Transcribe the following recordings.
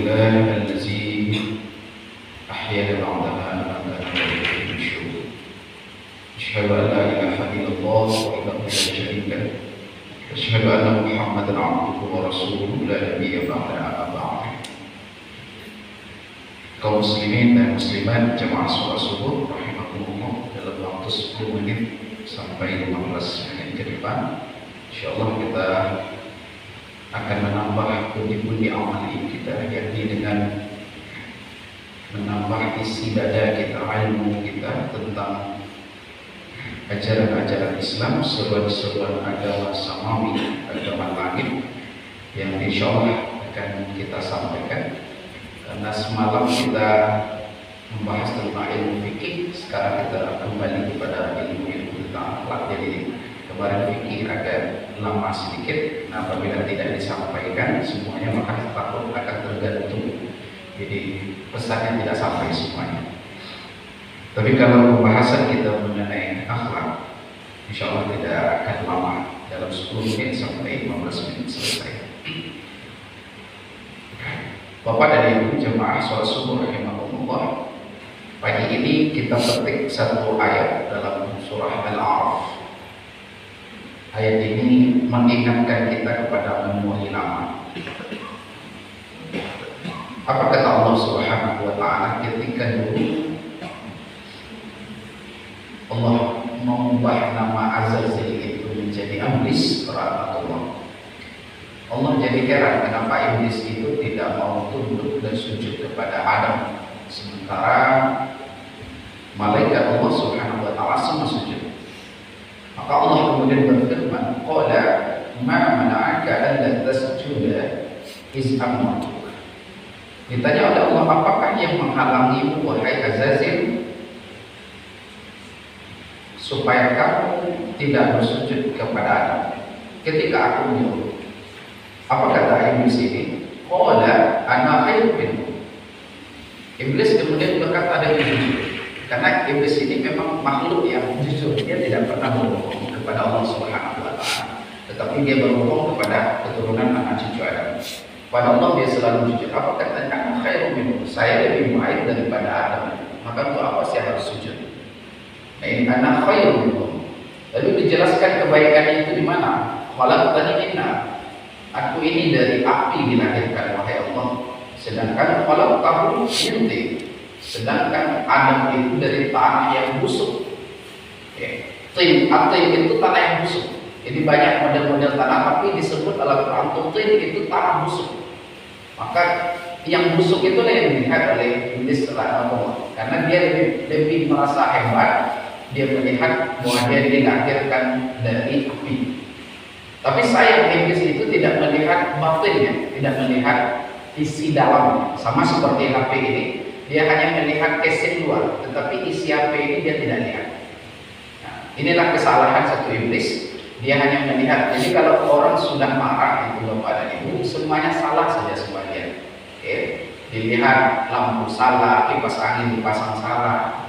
لله الذي أحيانا بعدما أماتنا وإليه النشور. أشهد أن لا إله إلا الله وحده لا شريك له. أشهد أن محمدا عبده ورسوله لا نبي بعده أما بعد. Kaum muslimin dan muslimat jamaah sholat subuh rahimakumullah, dalam waktu 10 menit sampai 15 menit ke depan insyaallah kita akan menambah pundi-pundi amal kita, yakni dengan menambah isi dada kita, ilmu kita tentang ajaran-ajaran Islam, seruan-seruan agama samawi, agama langit yang insyaallah akan kita sampaikan. Karena semalam kita membahas tentang ilmu fikih, sekarang kita kembali kepada ilmu-ilmu tentang akhlak. Jadi kemarin fikih agak lama sedikit. Nah, apabila tidak disampaikan semuanya maka takut akan tergantung. Jadi pesannya tidak sampai semuanya. Tapi kalau pembahasan kita mengenai akhlak, insya Allah tidak akan lama, dalam 10 menit sampai 15 menit selesai. Bapak dan Ibu jemaah sholat subuh rahimahumullah, pagi ini kita petik satu ayat dalam surah Al-A'raf. Ayat ini mengingatkan kita kepada memori lama. Apa kata Allah Subhanahu wa Ta'ala ketika dulu Allah mengubah nama Azazil itu menjadi Iblis rahmatullah. Allah jadi heran kenapa Iblis itu tidak mau tunduk dan sujud kepada Adam, sementara malaikat Allah Subhanahu wa Ta'ala semua sujud. Maka Allah kemudian berfirman, qala ma mana'aka alla tasjuda iz amartuka. Ditanya oleh Allah, apakah yang menghalangimu wahai Azazil supaya kamu tidak bersujud kepada Adam ketika aku menyuruh? Apa kata Iblis ini? Qala ana khairun minhu. Iblis kemudian berkata dengan jujur. Karena Iblis ini memang makhluk yang jujur, dia tidak pernah berbohong kepada Allah Subhanahu wa Ta'ala. Tetapi dia berbohong kepada keturunan anak cucu Adam. Pada Allah dia selalu jujur. Apa katanya? Ana khairun minhu. Saya lebih baik daripada Adam. Maka untuk apa saya harus sujud? Nah, ini ana khairun minhu. Lalu dijelaskan kebaikannya itu di mana? Khalaqtani min nar. Aku ini dari api dilahirkan wahai Allah. Sedangkan kalau tahu inti, sedangkan Adam itu dari tanah yang busuk. Tin, atin itu tanah yang busuk. Jadi banyak model-model tanah, tapi disebut dalam Al-Quran tin itu tanah busuk. Maka yang busuk itulah yang dilihat oleh Iblis setelah Allah. Karena dia lebih merasa hebat, dia melihat bahwa dia dilahirkan dari api. Tapi sayang Iblis itu tidak melihat batinnya, tidak melihat isi dalamnya. Sama seperti HP ini, dia hanya melihat casing luar, tetapi isi HP ini dia tidak lihat. Nah, inilah kesalahan satu iblis. Dia hanya melihat. Jadi kalau orang sudah marah itu Bapak dan Ibu, semuanya salah saja sebagian. Dilihat lampu salah, kipas angin dipasang salah,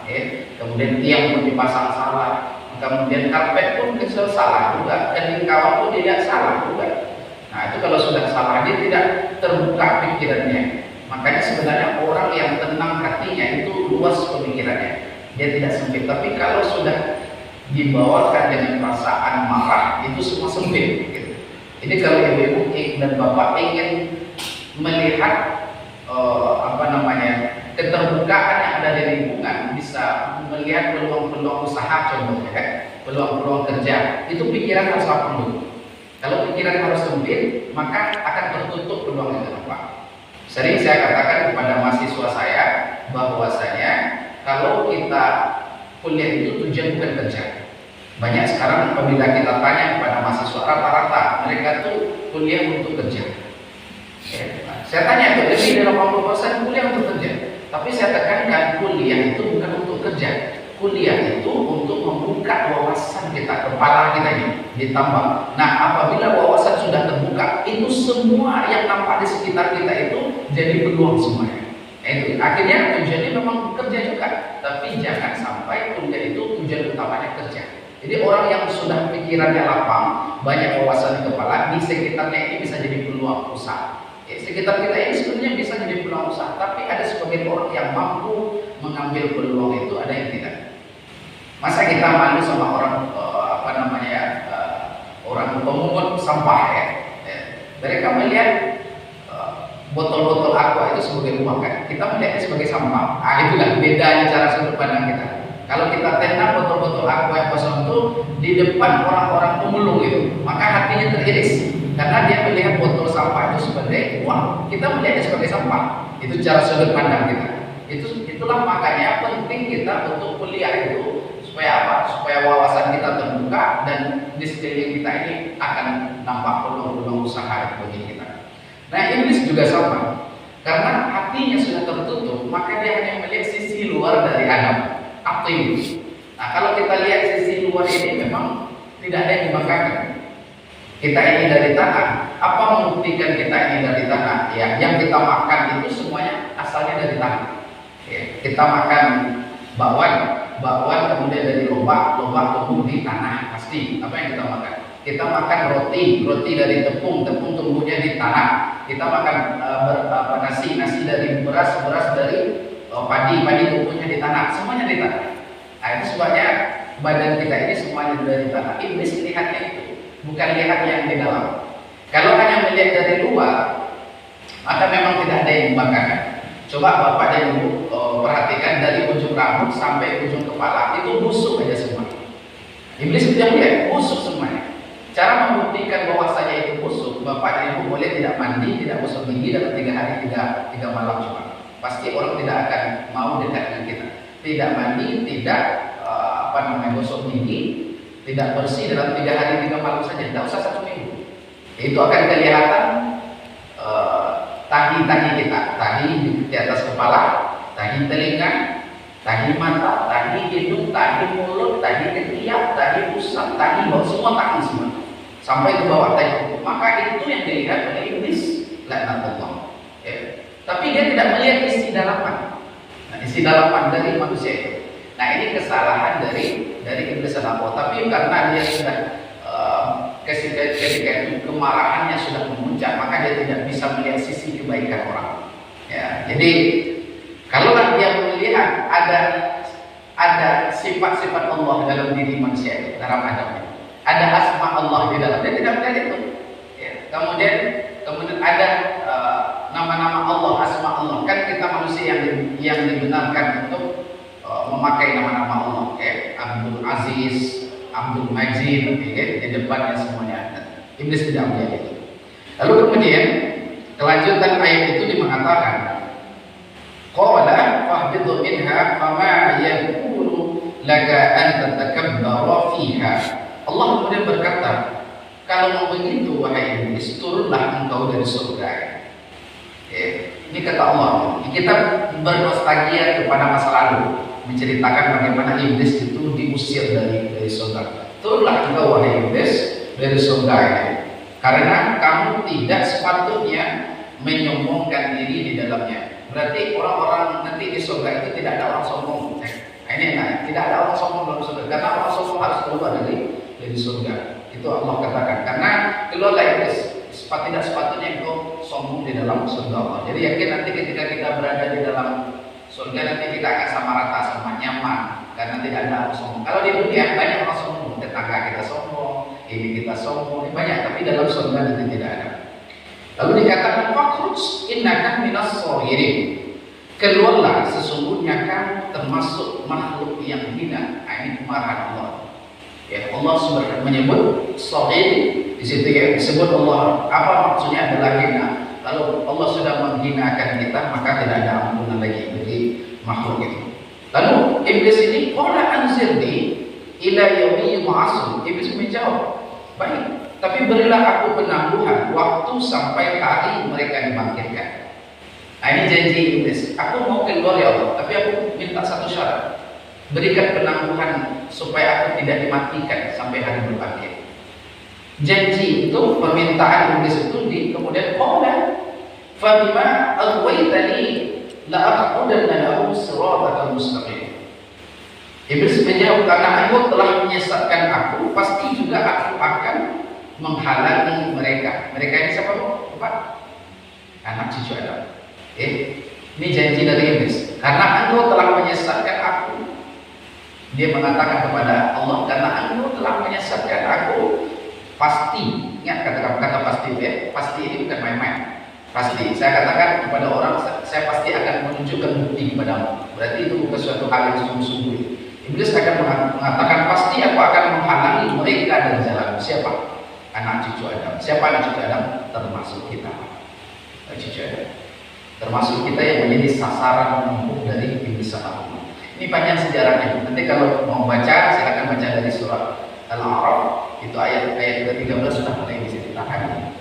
kemudian tiang pun dipasang salah. Kemudian karpet pun kesel salah juga, dan di kawat pun tidak salah juga. Nah itu kalau sudah salah dia tidak terbuka pikirannya. Makanya sebenarnya orang yang tenang hatinya itu luas pemikirannya, dia tidak sempit. Tapi kalau sudah dibawakan dengan perasaan marah itu semua sempit. Gitu. Jadi kalau ibu-ibu dan bapak ingin melihat keterbukaan yang ada di lingkungan, bisa melihat peluang-peluang usaha contohnya, peluang-peluang kerja, itu pikiran harus lapang dulu. Kalau pikiran harus sempit, maka akan tertutup peluang itu, Pak. Sering saya katakan kepada mahasiswa saya bahwasanya kalau kita kuliah itu tujuan bukan kerja. Banyak sekarang apabila kita tanya kepada mahasiswa, rata-rata mereka tuh kuliah untuk kerja. Saya tanya, lebih dari 80% kuliah untuk kerja. Tapi saya tekankan, kuliah itu bukan untuk kerja. Kuliah itu untuk membuka wawasan kita, kepala kita ini ditambah. Nah, apabila wawasan sudah terbuka, itu semua yang nampak di sekitar kita itu jadi peluang semuanya. Itu akhirnya tujuannya memang kerja juga, tapi jangan sampai kuliah itu tujuan utamanya kerja. Jadi orang yang sudah pikirannya lapang, banyak wawasan di kepala, di sekitarnya ini bisa jadi peluang usaha. Sekitar kita ini sebenarnya bisa jadi peluang usaha, tapi ada sebagian orang yang mampu mengambil peluang itu, ada yang tidak. Masa kita malu sama orang orang pemungut sampah ya? Mereka melihat botol-botol aqua itu sebagai uang kan, kita melihatnya sebagai sampah. Itulah bedanya cara sudut pandang kita. Kalau kita tenang botol-botol aqua yang kosong itu di depan orang-orang pemulung itu, maka hatinya teriris karena dia melihat botol sampah itu sebagai uang. Kita melihatnya sebagai sampah. Itu cara sudut pandang kita. Itulah makanya penting kita untuk kuliah itu supaya apa? Supaya wawasan kita terbuka dan di sekeliling kita ini akan nampak peluang-peluang usaha bagi kita. Nah, iblis juga sama. Karena hatinya sudah tertutup, maka dia hanya melihat sisi luar dari Adam. Apa itu? Nah, kalau kita lihat sisi luar ini memang tidak ada yang dibanggakan. Kita ini dari tanah. Apa membuktikan kita ini dari tanah? Ya, yang kita makan itu semuanya asalnya dari tanah. Ya, kita makan bakwan kemudian dari lobak tumbuh di tanah pasti. Apa yang kita makan? Kita makan roti dari tepung tumbuhnya di tanah. Kita makan nasi dari beras dari padi tumbuhnya di tanah. Semuanya di tanah. Nah, itu sebabnya badan kita ini semuanya dari tanah. Iblis melihatnya itu, bukan lihat yang di dalam. Kalau hanya melihat dari luar, maka memang tidak ada yang membanggakan. Coba Bapak dan Ibu perhatikan dari ujung rambut sampai ujung kepala itu busuk aja semua. Iblis sudah lihat busuk semuanya. Cara membuktikan bahwasanya itu busuk, Bapak dan Ibu boleh tidak mandi, tidak gosok gigi dalam 3 hari 3 malam cuma. Pasti orang tidak akan mau dekat dengan kita. Tidak mandi, tidak gosok gigi, tidak bersih dalam 3 hari 3 malam saja, tidak usah 1 minggu. Itu akan kelihatan tahi-tahi kita, tahi di atas kepala, tahi telinga, tahi mata, tahi hidung, tahi mulut, tahi ketiak, tahi pusat, tahi bawah, semua tahi semua sampai ke bawah tahi. Maka itu yang dilihat oleh iblis, laknatullah. Tapi dia tidak melihat isi dalaman. Nah, isi dalaman dari manusia itu. Nah, ini kesalahan dari iblis al-la'in. Tapi karena dia sudah ketika itu kemarahannya sudah memuncak, maka dia tidak bisa melihat sisi kebaikan orang. Ya, jadi kalaulah dia melihat ada sifat-sifat Allah dalam diri manusia, dalam Adam, ada asma Allah di dalam, dia tidak melihat itu. Ya, kemudian ada nama-nama Allah, asma Allah. Kan kita manusia yang dibenarkan untuk memakai nama-nama Allah, Abdul Aziz, Abdul Majid, di depannya semuanya. Iblis tidak melihat itu. Lalu kemudian kelanjutan ayat itu mengatakan, qala fahbidhu minha fama yakunu laka an tatakabbara fiha. Allah kemudian berkata, kalau mau begitu wahai iblis, turunlah engkau dari surga. Ini kata Allah. Kita bernostalgia kepada masa lalu, menceritakan bagaimana iblis itu diusir dari surga. Turunlah engkau wahai iblis dari surga ini, karena kamu tidak sepatutnya menyombongkan diri di dalamnya. Berarti orang-orang nanti di surga itu tidak ada orang sombong. Tidak ada orang sombong dalam surga, karena orang sombong harus keluar dari surga. Itu Allah katakan, karena keluarlah iblis. Tidak sepatutnya engkau sombong di dalam surga Allah. Jadi yakin nanti ketika kita berada di dalam surga, nanti kita akan sama rata, sama nyaman, karena tidak ada orang sombong. Kalau di dunia banyak orang sombong, tetangga kita sombong, ini kita sombong, banyak, tapi dalam surga nanti tidak ada. Lalu dikatakan fakhruj innaka minas shagirin. Keluarlah, sesungguhnya kamu termasuk makhluk yang hina. Ini kemarahan Allah. Ya, Allah sudah menyebut shagir di situ, ya, disebut Allah. Apa maksudnya adalah hina. Kalau Allah sudah menghinakan kita, maka tidak ada ampunan lagi bagi makhluk itu. Lalu iblis ini, qala anzirni ila yaumi yub'atsun. Iblis menjawab, baik, tapi berilah aku penangguhan waktu sampai hari mereka dibangkitkan. Nah, ini janji iblis. Aku mau keluar ya Allah, tapi aku minta satu syarat. Berikan penangguhan supaya aku tidak dimatikan sampai hari berbangkit. Janji itu, permintaan iblis itu kemudian qala fa bima aghwaytani la aqudanna lahum siratal mustaqim. Iblis menjawab, karena engkau telah menyesatkan aku, pasti juga aku akan menghalangi mereka. Mereka ini siapa, Pak? anak cucu Adam. Ini janji dari iblis. Karena engkau telah menyesatkan aku. Dia mengatakan kepada Allah, karena engkau telah menyesatkan aku, pasti. Ingat kata pasti ya. Pasti ini bukan main-main. Pasti. Saya katakan kepada orang, saya pasti akan menunjukkan bukti kepadamu. Berarti itu bukan suatu hal yang sungguh-sungguh. Iblis akan mengatakan, pasti aku akan menghalangi mereka dari jalan. Siapa? Anak cucu Adam. Siapa anak cucu Adam? Termasuk kita. Anak cucu Adam. Termasuk kita yang menjadi sasaran empuk dari iblis setan. Ini panjang sejarahnya. Nanti kalau mau baca, silakan baca dari surah Al-A'raf. Itu ayat ke-13 sudah mulai bisa ditahan.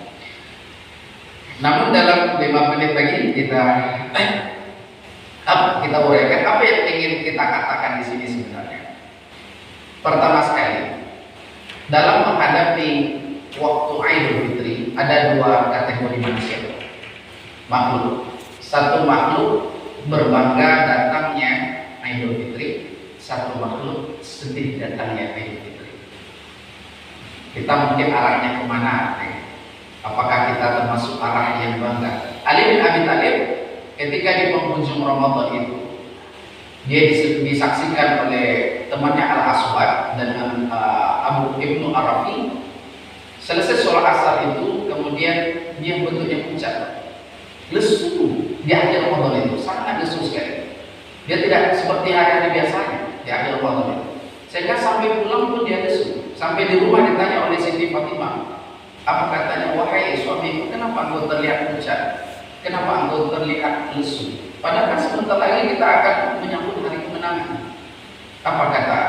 Namun dalam 5 menit lagi kita uraikan apa yang ingin kita katakan di sini sebenarnya. Pertama sekali, dalam menghadapi waktu Idul Fitri ada 2 kategori manusia. Makhluk. Satu makhluk berbangga datangnya Idul Fitri, satu makhluk sedih datangnya Idul Fitri. Kita mungkin arahnya kemana? Apakah kita termasuk arah yang bangga? Ali bin Abi Thalib ketika di penghujung Ramadan itu, dia disaksikan oleh temannya Al-Aswad dan Abu Ibnu Arafi. Selesai sholat asar itu, kemudian dia bentuknya pucat, lesu. Di akhir Ramadan itu sangat lesu sekali. Dia tidak seperti hari-hari biasanya di akhir Ramadan itu. Sehingga sampai pulang pun dia lesu. Sampai di rumah ditanya oleh Siti Fatimah, apa katanya, wahai suamiku, kenapa engkau terlihat pucat? Kenapa engkau terlihat lesu? Padahal sebentar lagi kita akan menyambut hari kemenangan. Apa kata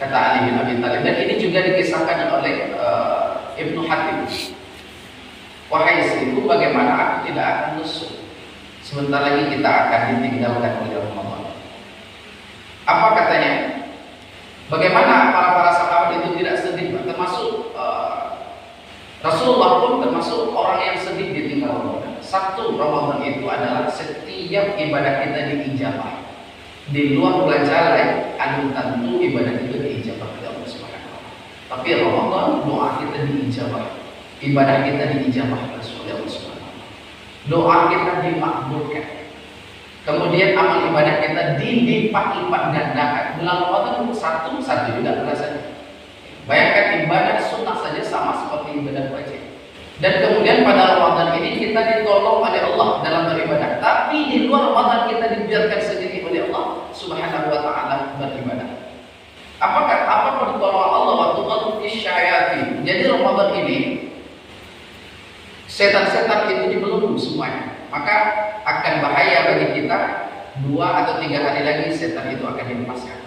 Ali bin Abi Thalib? Dan ini juga dikisahkan oleh Ibnu Hatim. Wahai istriku, bagaimana aku tidak akan lesu? Sebentar lagi kita akan ditinggalkan oleh Ramadan. Apa katanya? Bagaimana para sahabat itu tidak sedih? Termasuk Rasulullah pun termasuk orang yang sedih ditinggal Ramadan. Satu, Ramadan itu adalah setiap ibadah kita diijabah. Di luar bulan Jalai, tentu ibadah itu diijabah oleh Allah Subhanahu wa Ta'ala. Tapi Ramadan doa kita diijabah, ibadah kita diijabah oleh Allah Subhanahu wa Ta'ala. Doa kita dimakbulkan. Kemudian amal ibadah kita dilipat-lipat gandakan. Bulan Ramadan satu juga rasanya. Bayangkan ibadah sunnah saja sama seperti ibadah wajib. Dan kemudian pada Ramadan ini kita ditolong oleh Allah dalam beribadah. Tapi di luar Ramadan kita dibiarkan sendiri oleh Allah Subhanahu wa Ta'ala beribadah. Apa pertolongan Allah waktu qadfi syayatin. Jadi Ramadan ini setan-setan itu dibelenggu semuanya. Maka akan bahaya bagi kita 2 atau 3 hari lagi setan itu akan dilepaskan.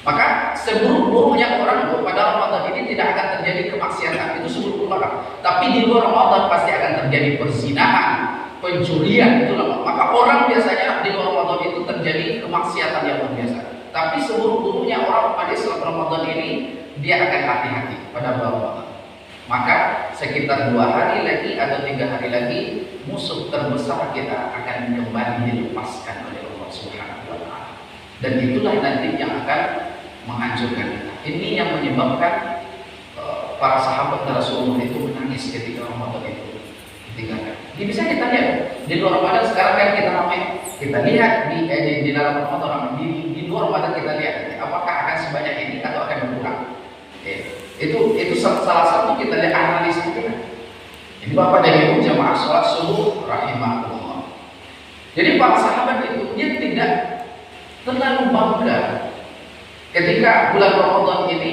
Maka seburuk-buruknya orang pada Ramadan ini tidak akan terjadi kemaksiatan, itu seburuk orang. Tapi di luar Ramadan pasti akan terjadi perzinahan, pencurian, itulah. Maka orang biasanya di luar Ramadan itu terjadi kemaksiatan yang luar biasa. Tapi seburuk-buruknya orang pada setelah Ramadan ini dia akan hati-hati pada bulan Ramadan. Maka sekitar 2 hari lagi atau 3 hari lagi musuh terbesar kita akan kembali dilepaskan oleh Allah Subhanahu wa Ta'ala. Dan itulah nanti yang akan menghancurkan kita. Ini yang menyebabkan para sahabat Rasulullah itu menangis ketika Ramadan itu ditinggalkan. Ini bisa kita lihat di luar Ramadan sekarang kan kita lihat di dalam Ramadan, di luar Ramadan kita lihat apakah akan sebanyak ini atau akan berkurang. Itu salah satu kita lihat analis kita. Ini Bapak dan Ibu jamaah sholat subuh rahimahullah. Jadi para sahabat itu dia tidak terlalu bangga ketika bulan Ramadan ini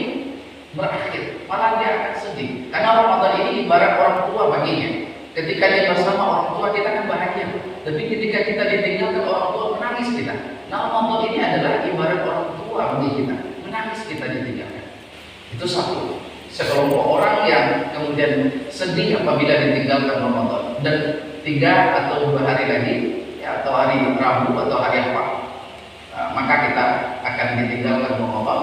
berakhir, malah dia akan sedih karena Ramadan ini ibarat orang tua baginya. Ketika dia bersama orang tua kita kan bahagia, tapi ketika kita ditinggalkan orang tua menangis kita. Nah Ramadan ini adalah ibarat orang tua bagi kita, menangis kita ditinggalkan. Itu satu, sekelompok orang yang kemudian sedih apabila ditinggalkan Ramadan. Dan 3 atau 2 hari lagi atau hari Rabu atau hari apa, maka kita akan ditinggalkan Ramadan.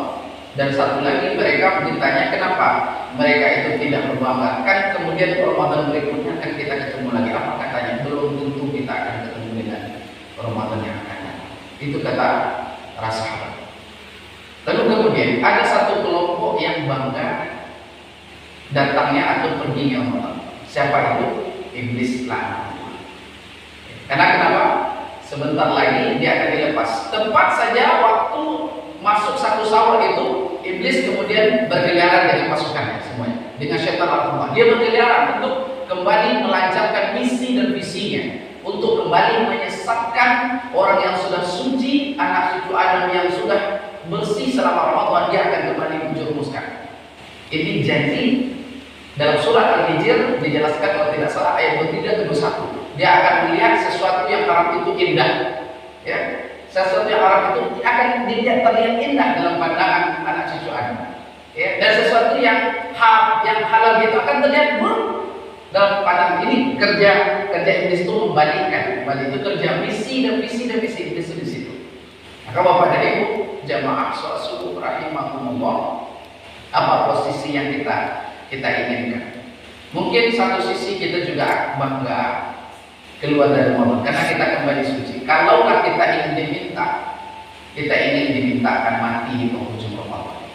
Dan satu lagi mereka bertanya kenapa mereka itu tidak berbangga. Kan kemudian Ramadan berikutnya akan kita ketemu lagi. Apa katanya? Belum tentu kita akan ketemu dengan Ramadan yang akan datang. Itu kata para sahabat. Lalu kemudian ada satu kelompok yang bangga datangnya atau perginya Ramadan. Siapa itu? Iblis lah. Karena kenapa? Sebentar lagi dia akan dilepas. Tepat saja waktu masuk satu Syawal itu, iblis kemudian berkeliaran dengan pasukannya semuanya, dengan syaitan al-Qur'an. Dia berkeliaran untuk kembali melancarkan misi dan visinya, untuk kembali menyesatkan orang yang sudah suci, anak cucu Adam yang sudah bersih selama Ramadan. Dia akan kembali menjerumuskan. Ini janji dalam surat Al-Hijr dijelaskan kalau tidak salah ayat 23-21. Dia akan melihat sesuatu yang haram itu indah, ya. Sesuatu yang haram itu akan dilihat terlihat indah dalam pandangan anak cucu Adam, ya. Dan sesuatu yang halal itu akan terlihat buruk dalam pandangan. Ini kerja iblis itu membalikkan, itu kerja misi dan visi iblis di situ. Maka Bapak dan Ibu jamaah sholat subuh rahimakumullah, apa posisi yang kita inginkan? Mungkin satu sisi kita juga bangga keluar dari Ramadan karena kita kembali suci. Kalaulah kita ingin dimintakan mati di penghujung Ramadan.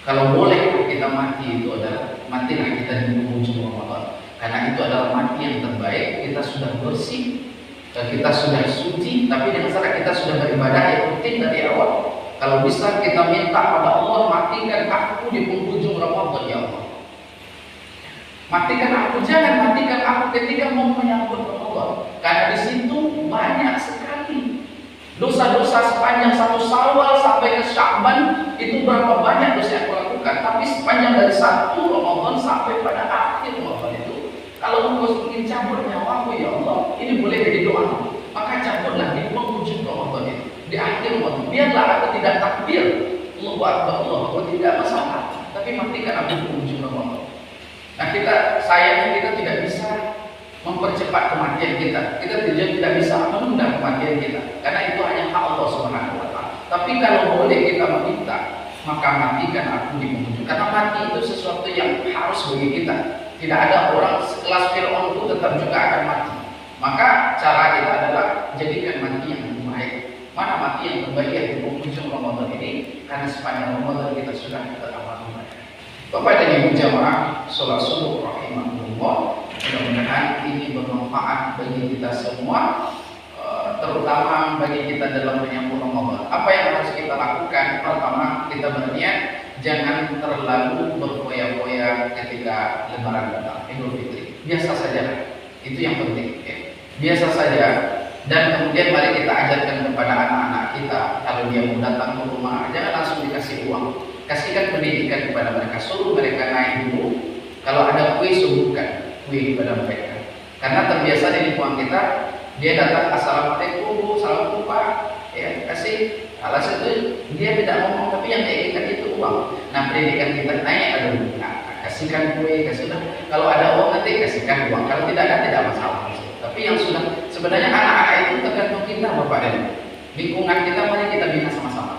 Kalau boleh kita mati, itu adalah matilah kita di penghujung Ramadan. Karena itu adalah mati yang terbaik. Kita sudah bersih, kita sudah suci, tapi dengan cara kita sudah beribadah yang rutin dari awal. Kalau bisa kita minta pada Allah, matikan aku di penghujung Ramadan ya Allah. Matikan aku, jangan matikan aku ketika mau menyambut Ramadan. Karena di situ banyak sekali dosa-dosa sepanjang satu Syawal sampai ke Sya'ban. Itu berapa banyak dosa yang aku lakukan. Tapi sepanjang dari satu Ramadan sampai pada akhir Ramadan itu, kalau engkau ingin cabut nyawaku ya Allah, ini boleh jadi doa. Maka cabutlah di penghujung Ramadan itu, di akhir Ramadan. Biarlah aku tidak takbir Allahu Akbar, Allahu Akbar, tidak masalah, tapi matikan aku di penghujung Ramadan. Nah, sayangnya kita tidak bisa mempercepat kematian kita. Kita tidak bisa menunda kematian kita, karena itu hanya hak Allah Subhanahu wa Ta'ala. Tapi kalau boleh kita meminta, maka matikan aku di penghujung. Karena mati itu sesuatu yang harus bagi kita. Tidak ada orang sekelas Fir'aun itu tetap juga akan mati. Maka cara kita adalah jadikan mati yang terbaik. Mana mati yang terbaik di penghujung Ramadan ini? Karena sepanjang Ramadan kita sudah beramal baik. Bapak dan Ibu jamaah sholat subuh rahimahullah, mudah-mudahan ini bermanfaat bagi kita semua, terutama bagi kita dalam menyambut Ramadan. Apa yang harus kita lakukan? Pertama, kita berniat jangan terlalu berfoya-foya ketika Lebaran datang, Idul Fitri. Biasa saja, itu yang penting. Ya. Biasa saja. Dan kemudian mari kita ajarkan kepada anak-anak kita, kalau dia mau datang ke rumah, jangan langsung dikasih uang. Kasihkan pendidikan kepada mereka, suruh mereka naik dulu. Kalau ada kue, suguhkan kue kepada mereka. Karena terbiasa di lingkungan kita, dia datang assalamualaikum bu, assalamualaikum pak, ya kasih. Alasan itu dia tidak ngomong, tapi yang dia inginkan itu uang. Nah, pendidikan kita naik dulu. Nah, kasihkan kue, kasihlah. Kalau ada uang nanti kasihkan uang. Kalau tidak ada, tidak masalah. Tapi yang sudah sebenarnya anak-anak itu tergantung kita, Bapak dan Ibu. Lingkungan kita mari kita bina sama-sama.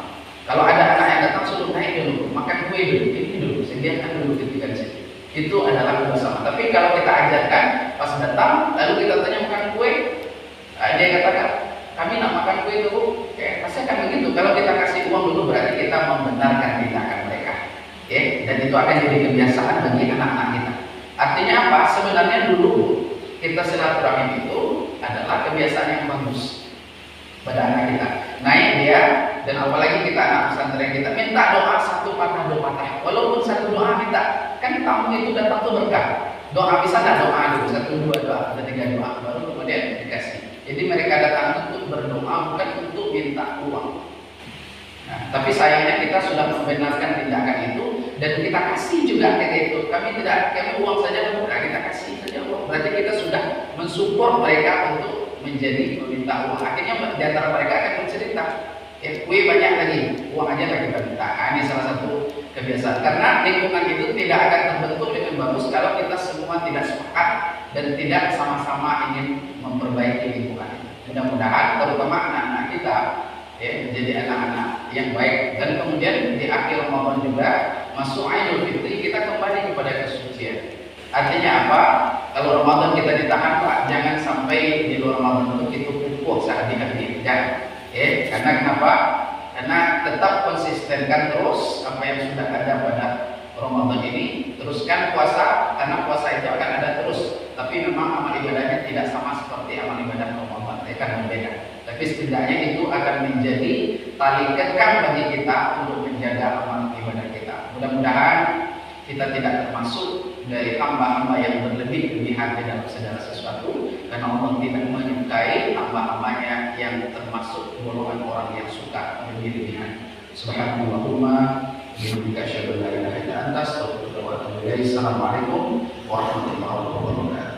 Kalau ada anak yang datang, suruh naik dulu, makan kue dulu, ini dulu, sediakan dulu ketika di situ. Itu adalah bersama. Tapi kalau kita ajarkan pas datang, lalu kita tanya makan kue, dia katakan kami nak makan kue itu, pasti akan begitu. Kalau kita kasih uang dulu berarti kita membenarkan tindakan mereka, dan itu akan jadi kebiasaan bagi anak-anak kita. Artinya apa? Sebenarnya dulu kita silaturahim itu adalah kebiasaan yang bagus pada anak kita. Naik dia, dan apalagi kita anak pesantren kita minta doa satu patah dua patah, walaupun satu doa minta. Kan tamu itu datang tuh berkah. Doa bisa nggak doa dulu, satu dua doa, ada tiga doa, baru kemudian dikasih. Jadi mereka datang untuk berdoa, bukan untuk minta uang. Nah, tapi sayangnya kita sudah membenarkan tindakan itu dan kita kasih juga ketika itu. Kami uang saja, kita kasih saja uang. Berarti kita sudah mensupport mereka untuk menjadi meminta uang. Akhirnya di antara mereka akan bercerita, kue banyak lagi, uang aja lah kita minta. Ini salah satu kebiasaan. Karena lingkungan itu tidak akan terbentuk dengan bagus kalau kita semua tidak sepakat dan tidak sama-sama ingin memperbaiki lingkungan. Mudah-mudahan terutama anak-anak kita menjadi anak-anak yang baik, dan kemudian di akhir Ramadan juga masuk Idul Fitri kita kembali kepada kesucian. Artinya apa? Kalau Ramadan kita ditahan Pak, jangan sampai di luar Ramadan itu pupuk saat dihadiri. Jangan. Karena kenapa? Karena tetap konsistenkan terus apa yang sudah ada pada Ramadan ini. Teruskan puasa, karena puasa itu akan ada terus. Tapi memang amal ibadahnya tidak sama seperti amal ibadah Ramadan. akan berbeda. Tapi setidaknya itu akan menjadi tali kekang bagi kita untuk menjaga amal ibadah kita. Mudah-mudahan kita tidak termasuk dari hamba-hamba yang berlebih-lebihan di dalam segala sesuatu, karena Allah tidak menyukai hamba-hambanya yang termasuk golongan orang yang suka berlebih-lebihan. Subhanallahumma bihamdika asyhadu an la ilaha illa anta astaghfiruka wa atubu ilaik. Assalamualaikum warahmatullahi wabarakatuh.